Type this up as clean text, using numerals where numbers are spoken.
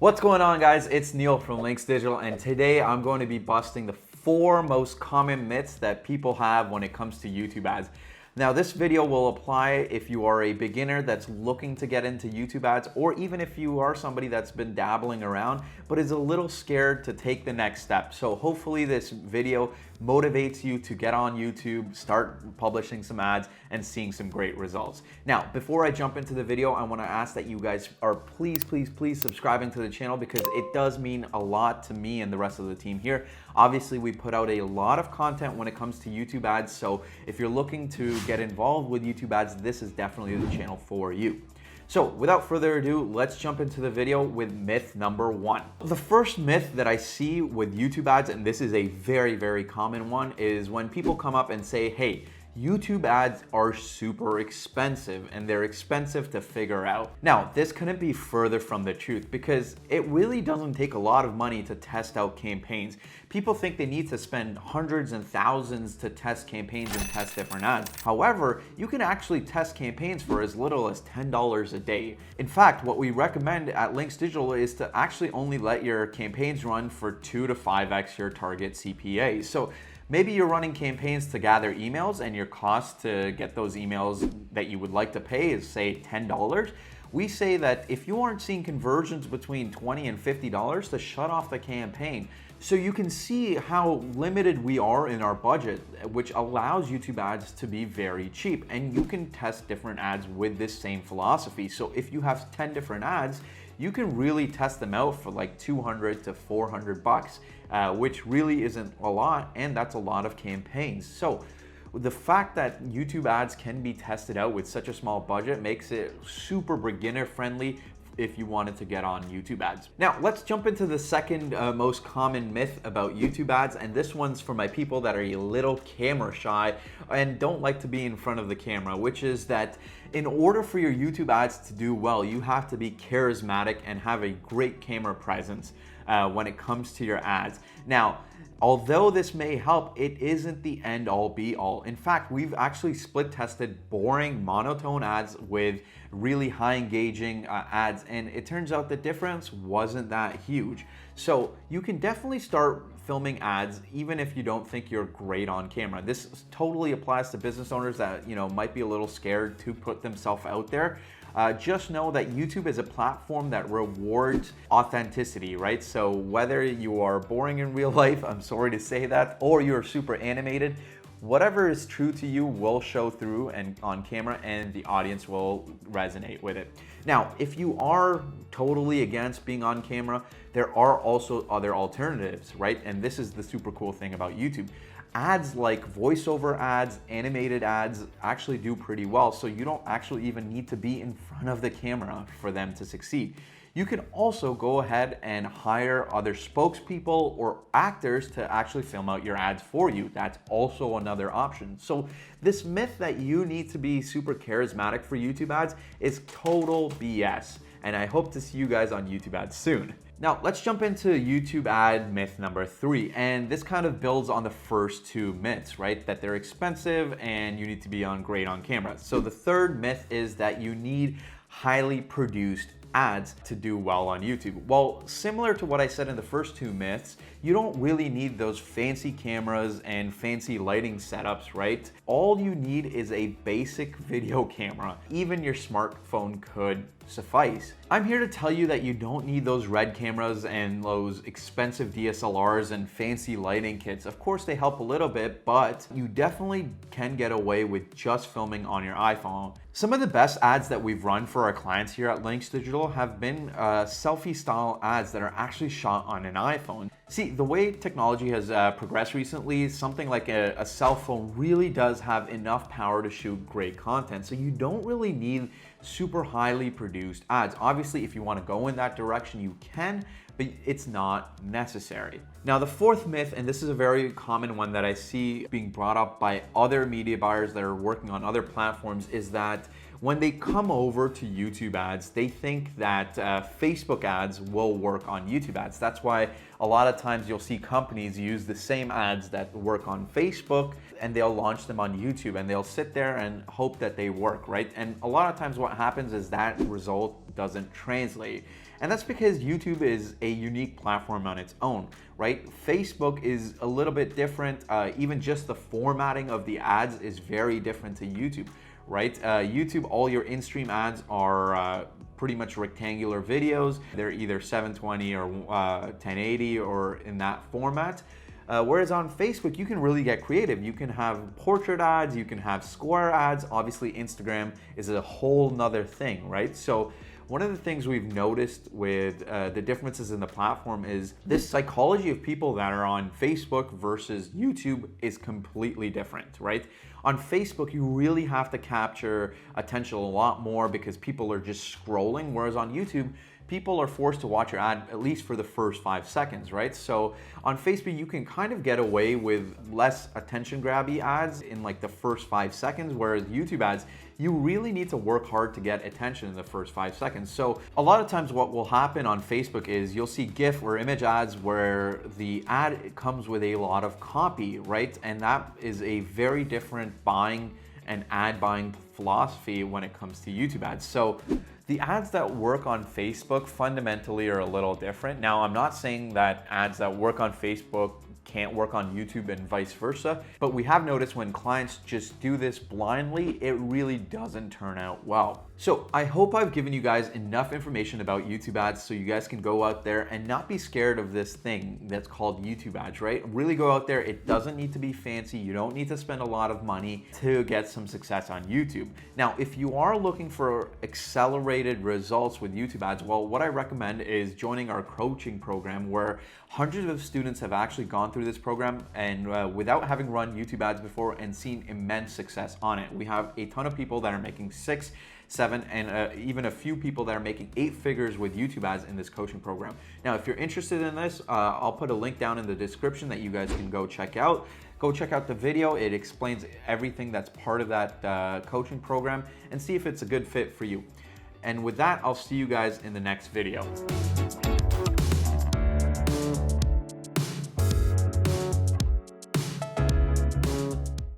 What's going on, guys? It's Neil from Linx Digital, and today I'm going to be busting the 4 most common myths that people have when it comes to YouTube ads. Now, this video will apply if you are a beginner that's looking to get into YouTube ads, or even if you are somebody that's been dabbling around but is a little scared to take the next step. So hopefully this video motivates you to get on YouTube, start publishing some ads, and seeing some great results. Now, before I jump into the video, I want to ask that you guys are please subscribing to the channel, because it does mean a lot to me and the rest of the team here. Obviously, we put out a lot of content when it comes to YouTube ads, so if you're looking to get involved with YouTube ads, this is definitely the channel for you. So without further ado, let's jump into the video with myth number 1. The first myth that I see with YouTube ads, and this is a very common one, is when people come up and say, hey, YouTube ads are super expensive and they're expensive to figure out. Now, this couldn't be further from the truth, because it really doesn't take a lot of money to test out campaigns. People think they need to spend hundreds and thousands to test campaigns and test different ads. However, you can actually test campaigns for as little as $10 a day. In fact, what we recommend at Linx Digital is to actually only let your campaigns run for 2 to 5x your target CPA. So maybe you're running campaigns to gather emails and your cost to get those emails that you would like to pay is, say, $10. We say that if you aren't seeing conversions between $20 and $50, to shut off the campaign. So you can see how limited we are in our budget, which allows YouTube ads to be very cheap. And you can test different ads with this same philosophy. So if you have 10 different ads, you can really test them out for like 200 to 400 bucks, which really isn't a lot, and that's a lot of campaigns. So the fact that YouTube ads can be tested out with such a small budget makes it super beginner friendly if you wanted to get on YouTube ads. Now, let's jump into the second most common myth about YouTube ads, and this one's for my people that are a little camera shy and don't like to be in front of the camera, which is that in order for your YouTube ads to do well, you have to be charismatic and have a great camera presence when it comes to your ads. Now, although this may help, it isn't the end all be all. In fact, we've actually split tested boring monotone ads with really high engaging ads, and it turns out the difference wasn't that huge. So you can definitely start filming ads even if you don't think you're great on camera. This totally applies to business owners that might be a little scared to put themselves out there. Just know that YouTube is a platform that rewards authenticity, right? So whether you are boring in real life, I'm sorry to say that, or you're super animated, whatever is true to you will show through and on camera, and the audience will resonate with it. Now, if you are totally against being on camera, there are also other alternatives, right? And this is the super cool thing about YouTube. Ads like voiceover ads, animated ads actually do pretty well, so you don't actually even need to be in front of the camera for them to succeed. You can also go ahead and hire other spokespeople or actors to actually film out your ads for you. That's also another option. So this myth that you need to be super charismatic for YouTube ads is total BS. And I hope to see you guys on YouTube ads soon. Now, let's jump into YouTube ad myth number 3. And this kind of builds on the first 2 myths, right? That they're expensive and you need to be great on camera. So the third myth is that you need highly produced ads to do well on YouTube. Well, similar to what I said in the first 2 myths, you don't really need those fancy cameras and fancy lighting setups, right? All you need is a basic video camera. Even your smartphone could suffice. I'm here to tell you that you don't need those red cameras and those expensive DSLRs and fancy lighting kits. Of course, they help a little bit, but you definitely can get away with just filming on your iPhone. Some of the best ads that we've run for our clients here at Linx Digital have been selfie style ads that are actually shot on an iPhone. See, the way technology has progressed recently, something like a cell phone really does have enough power to shoot great content. So you don't really need super highly produced ads. Obviously, if you want to go in that direction, you can, but it's not necessary. Now, the fourth myth, and this is a very common one that I see being brought up by other media buyers that are working on other platforms, is that when they come over to YouTube ads, they think that Facebook ads will work on YouTube ads. That's why a lot of times you'll see companies use the same ads that work on Facebook and they'll launch them on YouTube and they'll sit there and hope that they work, right? And a lot of times what happens is that result doesn't translate. And that's because YouTube is a unique platform on its own, right? Facebook is a little bit different. Even just the formatting of the ads is very different to YouTube, right? YouTube, all your in-stream ads are pretty much rectangular videos. They're either 720 or 1080 or in that format. Whereas on Facebook, you can really get creative. You can have portrait ads, you can have square ads. Obviously, Instagram is a whole nother thing, right? So one of the things we've noticed with the differences in the platform is this psychology of people that are on Facebook versus YouTube is completely different, right? On Facebook, you really have to capture attention a lot more because people are just scrolling, whereas on YouTube, people are forced to watch your ad at least for the first 5 seconds, right? So on Facebook, you can kind of get away with less attention grabby ads in like the first 5 seconds, whereas YouTube ads, you really need to work hard to get attention in the first 5 seconds. So a lot of times what will happen on Facebook is you'll see GIF or image ads where the ad comes with a lot of copy, right? And that is a very different buying and ad buying philosophy when it comes to YouTube ads. So the ads that work on Facebook fundamentally are a little different. Now, I'm not saying that ads that work on Facebook can't work on YouTube and vice versa, but we have noticed when clients just do this blindly, it really doesn't turn out well. So I hope I've given you guys enough information about YouTube ads so you guys can go out there and not be scared of this thing that's called YouTube ads, right? Really go out there. It doesn't need to be fancy. You don't need to spend a lot of money to get some success on YouTube. Now, if you are looking for accelerated results with YouTube ads, well, what I recommend is joining our coaching program where hundreds of students have actually gone through this program and without having run YouTube ads before and seen immense success on it. We have a ton of people that are making 6, 7, and even a few people that are making 8 figures with YouTube ads in this coaching program. Now, if you're interested in this, I'll put a link down in the description that you guys can go check out. Go check out the video. It explains everything that's part of that coaching program and see if it's a good fit for you. And with that, I'll see you guys in the next video.